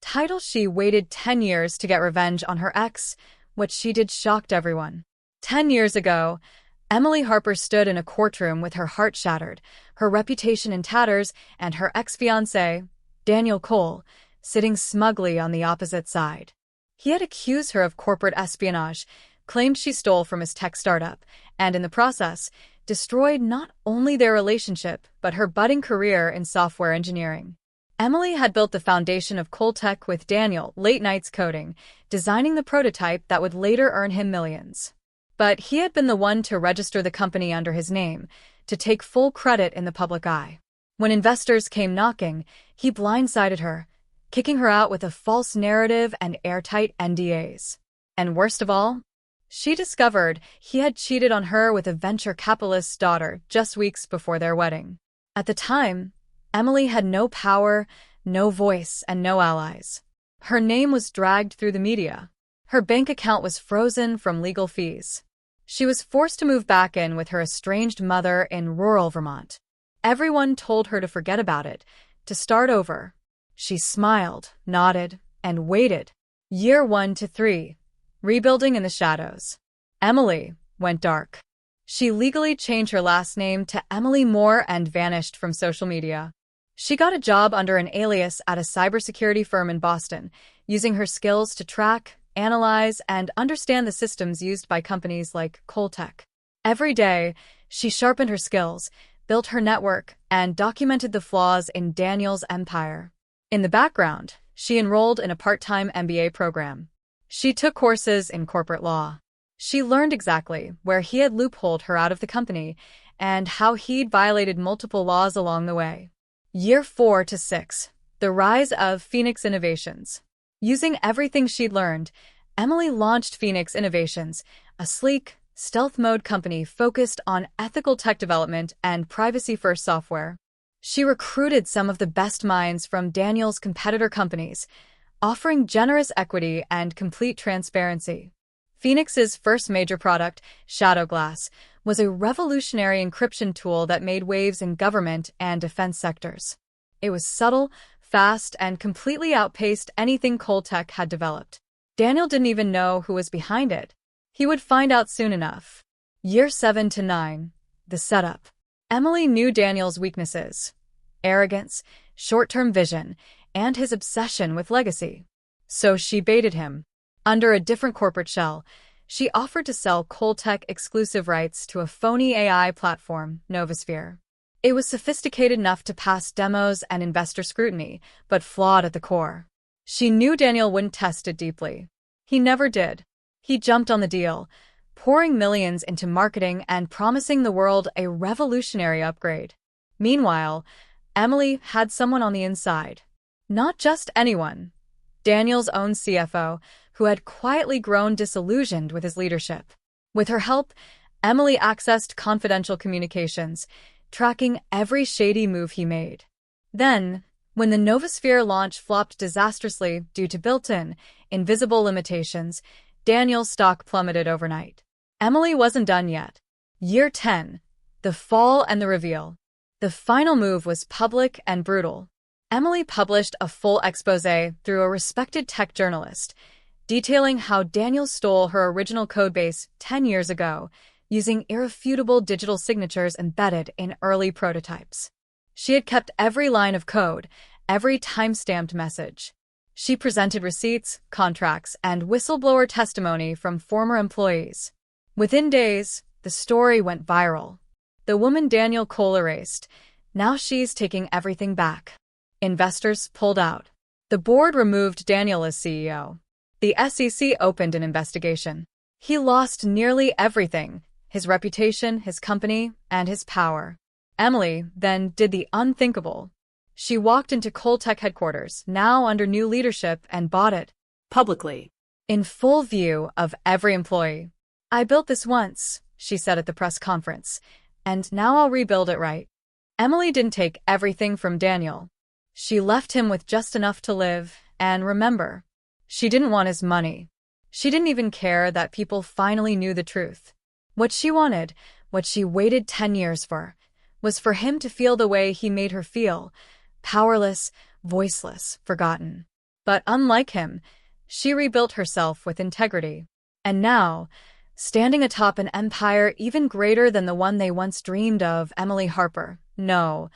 title she waited 10 years to get revenge on her ex. What she did shocked everyone. 10 years ago, Emily Harper stood in a courtroom with her heart shattered, her reputation in tatters, and her ex-fiancé, Daniel Cole, sitting smugly on the opposite side. He had accused her of corporate espionage, claimed she stole from his tech startup, and in the process, destroyed not only their relationship but her budding career in software engineering. Emily had built the foundation of Cole Tech with Daniel late nights coding, designing the prototype that would later earn him millions. But he had been the one to register the company under his name, to take full credit in the public eye. When investors came knocking, he blindsided her, kicking her out with a false narrative and airtight NDAs. And worst of all, she discovered he had cheated on her with a venture capitalist's daughter just weeks before their wedding. At the time, Emily had no power, no voice, and no allies. Her name was dragged through the media. Her bank account was frozen from legal fees. She was forced to move back in with her estranged mother in rural Vermont. Everyone told her to forget about it, to start over. She smiled, nodded, and waited. Year 1 to 3. Rebuilding in the shadows. Emily went dark. She legally changed her last name to Emily Moore and vanished from social media. She got a job under an alias at a cybersecurity firm in Boston, using her skills to track, analyze, and understand the systems used by companies like Cole Tech. Every day, she sharpened her skills, built her network, and documented the flaws in Daniel's empire. In the background, she enrolled in a part-time MBA program. She took courses in corporate law. She learned exactly where he had loopholed her out of the company and how he'd violated multiple laws along the way. Year 4 to 6. The rise of Phoenix Innovations. Using everything she'd learned, Emily launched Phoenix Innovations, a sleek, stealth mode company focused on ethical tech development and privacy-first software. She recruited some of the best minds from Daniel's competitor companies, offering generous equity and complete transparency. Phoenix's first major product, Shadowglass, was a revolutionary encryption tool that made waves in government and defense sectors. It was subtle, fast, and completely outpaced anything Cole Tech had developed. Daniel didn't even know who was behind it. He would find out soon enough. Year 7 to 9. The setup. Emily knew Daniel's weaknesses: arrogance, short-term vision, and his obsession with legacy. So she baited him. Under a different corporate shell, she offered to sell Cole Tech exclusive rights to a phony AI platform, Novosphere. It was sophisticated enough to pass demos and investor scrutiny, but flawed at the core. She knew Daniel wouldn't test it deeply. He never did. He jumped on the deal, pouring millions into marketing and promising the world a revolutionary upgrade. Meanwhile, Emily had someone on the inside. Not just anyone. Daniel's own CFO, who had quietly grown disillusioned with his leadership. With her help, Emily accessed confidential communications, tracking every shady move he made. Then, when the Novosphere launch flopped disastrously due to built-in, invisible limitations, Daniel's stock plummeted overnight. Emily wasn't done yet. Year 10. The fall and the reveal. The final move was public and brutal. Emily published a full exposé through a respected tech journalist, detailing how Daniel stole her original codebase 10 years ago, using irrefutable digital signatures embedded in early prototypes. She had kept every line of code, every time-stamped message. She presented receipts, contracts, and whistleblower testimony from former employees. Within days, the story went viral. The woman Daniel Cole erased. Now she's taking everything back. Investors pulled out. The board removed Daniel as CEO. The SEC opened an investigation. He lost nearly everything: his reputation, his company, and his power. Emily then did the unthinkable. She walked into Cole Tech headquarters, now under new leadership, and bought it publicly, in full view of every employee. "I built this once," she said at the press conference, "and now I'll rebuild it right." Emily didn't take everything from Daniel. She left him with just enough to live and remember. She didn't want his money. She didn't even care that people finally knew the truth. What she wanted, what she waited 10 years for, was for him to feel the way he made her feel: powerless, voiceless, forgotten. But unlike him, she rebuilt herself with integrity. And now, standing atop an empire even greater than the one they once dreamed of, Emily Harper, no,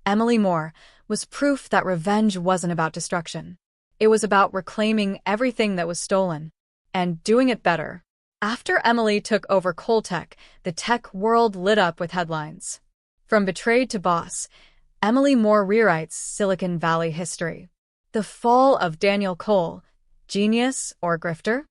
Emily Moore, was proof that revenge wasn't about destruction. It was about reclaiming everything that was stolen, and doing it better. After Emily took over Coltech, the tech world lit up with headlines. From betrayed to boss, Emily Moore rewrites Silicon Valley history. The fall of Daniel Cole, genius or grifter?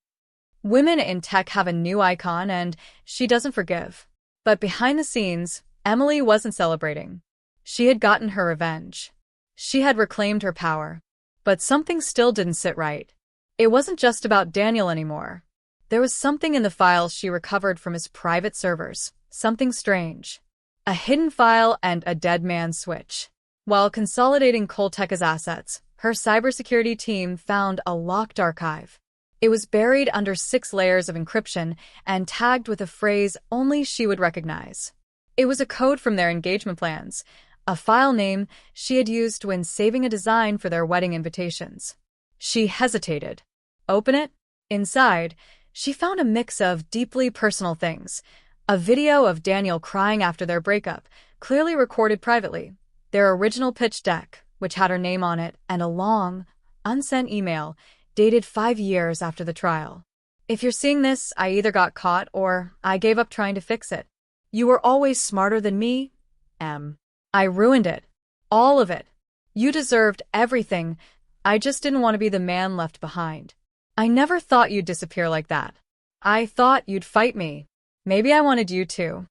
Women in tech have a new icon, and she doesn't forgive. But behind the scenes, Emily wasn't celebrating. She had gotten her revenge. She had reclaimed her power. But something still didn't sit right. It wasn't just about Daniel anymore. There was something in the files she recovered from his private servers, something strange. A hidden file and a dead man's switch. While consolidating Coltech's assets, her cybersecurity team found a locked archive. It was buried under 6 layers of encryption and tagged with a phrase only she would recognize. It was a code from their engagement plans, a file name she had used when saving a design for their wedding invitations. She hesitated. Open it? Inside, she found a mix of deeply personal things. A video of Daniel crying after their breakup, clearly recorded privately. Their original pitch deck, which had her name on it, and a long, unsent email dated 5 years after the trial. If you're seeing this, I either got caught or I gave up trying to fix it. You were always smarter than me, M. I ruined it. All of it. You deserved everything. I just didn't want to be the man left behind. I never thought you'd disappear like that. I thought you'd fight me. Maybe I wanted you to.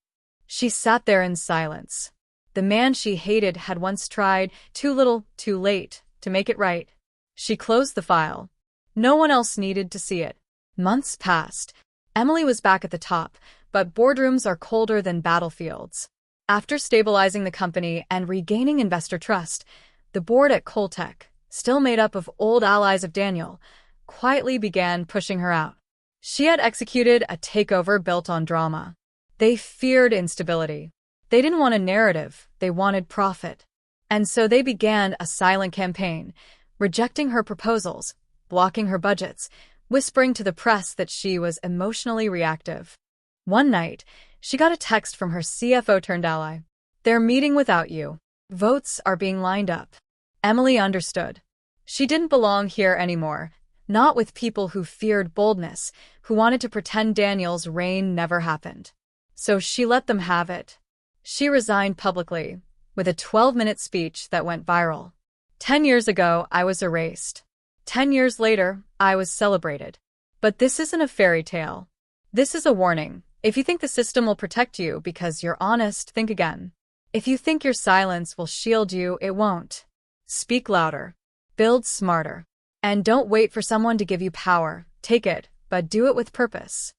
She sat there in silence. The man she hated had once tried, too little, too late, to make it right. She closed the file. No one else needed to see it. Months passed. Emily was back at the top, but boardrooms are colder than battlefields. After stabilizing the company and regaining investor trust, the board at Coltech, still made up of old allies of Daniel, quietly began pushing her out. She had executed a takeover built on drama. They feared instability. They didn't want a narrative, they wanted profit. And so they began a silent campaign, rejecting her proposals, blocking her budgets, whispering to the press that she was emotionally reactive. One night, she got a text from her CFO-turned-ally. "They're meeting without you. Votes are being lined up." Emily understood. She didn't belong here anymore, not with people who feared boldness, who wanted to pretend Daniel's reign never happened. So she let them have it. She resigned publicly, with a 12-minute speech that went viral. 10 years ago, I was erased. 10 years later, I was celebrated. But this isn't a fairy tale. This is a warning. If you think the system will protect you because you're honest, think again. If you think your silence will shield you, it won't. Speak louder. Build smarter. And don't wait for someone to give you power. Take it, but do it with purpose.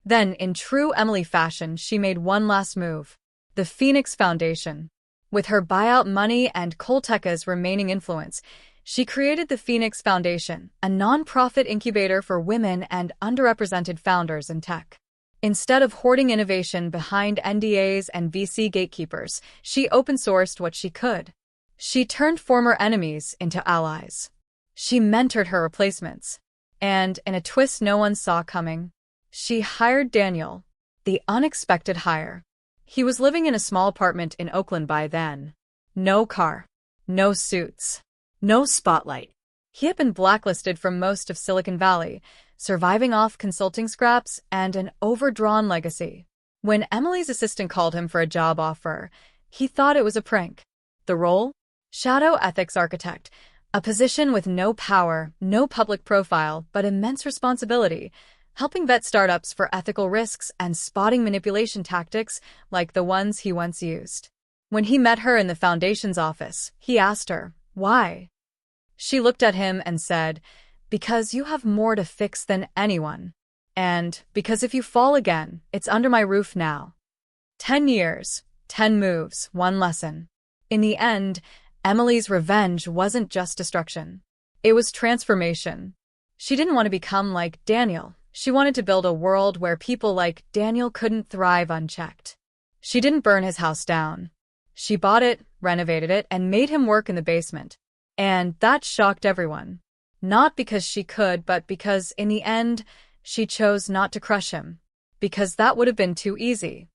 Then, in true Emily fashion, she made one last move. The Phoenix Foundation. With her buyout money and Coltech's remaining influence, she created the Phoenix Foundation, a non-profit incubator for women and underrepresented founders in tech. Instead of hoarding innovation behind NDAs and VC gatekeepers, she open-sourced what she could. She turned former enemies into allies. She mentored her replacements. And, in a twist no one saw coming, she hired Daniel, the unexpected hire. He was living in a small apartment in Oakland by then. No car. No suits. No spotlight. He had been blacklisted from most of Silicon Valley, surviving off consulting scraps and an overdrawn legacy. When Emily's assistant called him for a job offer, he thought it was a prank. The role? Shadow ethics architect. A position with no power, no public profile, but immense responsibility, helping vet startups for ethical risks and spotting manipulation tactics like the ones he once used. When he met her in the foundation's office, he asked her, "Why?" She looked at him and said, "Because you have more to fix than anyone. And because if you fall again, it's under my roof now." 10 years, 10 moves, 1 lesson. In the end, Emily's revenge wasn't just destruction. It was transformation. She didn't want to become like Daniel. She wanted to build a world where people like Daniel couldn't thrive unchecked. She didn't burn his house down. She bought it, renovated it, and made him work in the basement. And that shocked everyone. Not because she could, but because, in the end, she chose not to crush him. Because that would have been too easy.